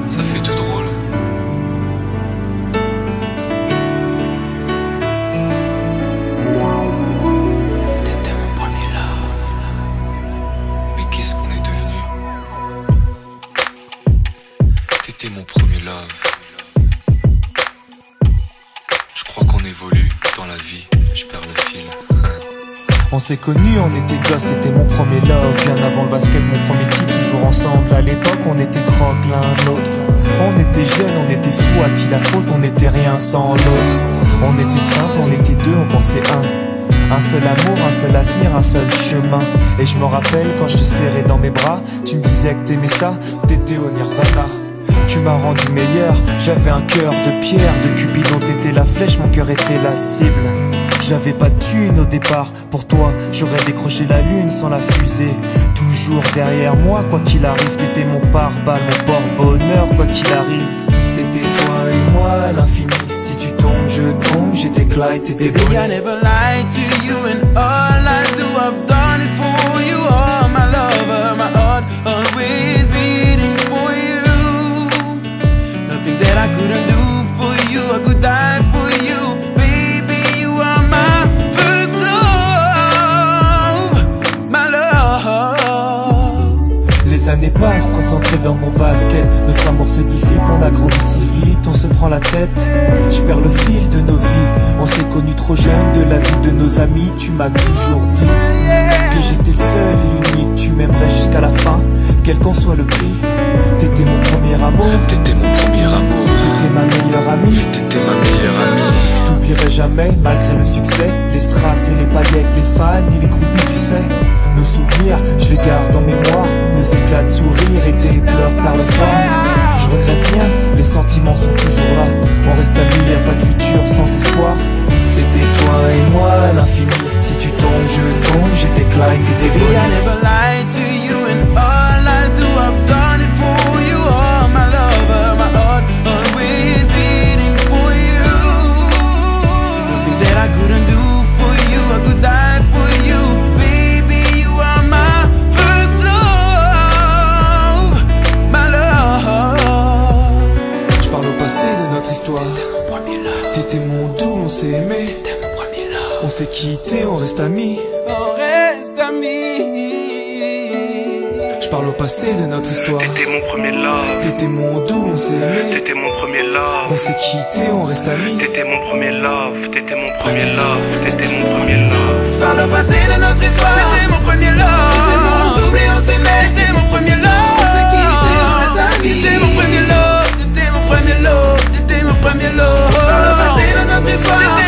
Ça fait tout drôle. T'étais mon premier love. Mais qu'est-ce qu'on est devenu? T'étais mon premier love. Je crois qu'on évolue dans la vie. Je perds le fil. On s'est connus, on était gosses, c'était mon premier love. Bien avant le basket, mon premier titre, toujours ensemble. À l'époque, on était croque l'un l'autre. On était jeunes, on était fous, à qui la faute, on n'était rien sans l'autre. On était simple, on était deux, on pensait un seul amour, un seul avenir, un seul chemin. Et je me rappelle quand je te serrais dans mes bras, tu me disais que t'aimais ça, t'étais au nirvana. Tu m'as rendu meilleur, j'avais un cœur de pierre, de Cupidon t'étais la flèche, mon cœur était la cible. J'avais pas de thune au départ, pour toi j'aurais décroché la lune sans la fusée. Toujours derrière moi, quoi qu'il arrive, t'étais mon pare-balles, mon porte-bonheur, quoi qu'il arrive. C'était toi et moi à l'infini, si tu tombes je tombe, j'étais Clyde, t'étais Baby, I Bonnie. never lied to you, and all I do, I've done it for you. Oh, my lover, my heart always beating for you. Nothing that I couldn't do for you, I could die for you. Baby, you are my first love, my love. Les années passent, concentrées dans mon basket. Notre amour se dissipe, on a grandi si vite, on se prend la tête. Je perds le fil de nos vies, on s'est connus trop jeunes. De la vie de nos amis, tu m'as toujours dit que j'étais le seul et l'unique. Tu m'aimerais jusqu'à la fin, quel qu'en soit le prix. T'étais mon premier amour, T'étais mon premier amour. t'étais ma meilleure amie. T'étais ma meilleure amie. Je t'oublierai jamais, malgré le succès. Les strass et les paillettes, les fans et les groupies, tu sais. Nos souvenirs, je les garde en mémoire. Nos éclats de sourire et tes pleurs tard le soir. Je regrette rien, les sentiments sont toujours là. On reste amis, y'a pas de futur sans espoir. C'était toi et moi à l'infini. Si tu tombes, je tombe, j'étais Clyde, t'étais Baby, I Bonnie. never lied to you, and all I do, I've done it for you. Oh, my lover, my heart always beating for you. Nothing that I couldn't do for you, I could die for you. Baby, you are my first love, my love. Je parle au passé de notre histoire. T'étais mon doux, on s'est aimé. On s'est quitté, on reste amis. On reste amis. Je parle au passé de notre histoire. T'étais mon premier love, T'étais mon doux, on s'est aimé. t'étais mon premier love, On s'est quitté, on reste amis. t'étais mon premier love, t'étais mon premier love, t'étais mon premier love. Par le passé de notre histoire, t'étais mon premier love. T'étais mon double et on s'aimait. T'étais mon premier love. On s'est quitté, on reste amis. T'étais mon premier love. T'étais mon premier love. T'étais mon premier love. Par le passé de notre histoire.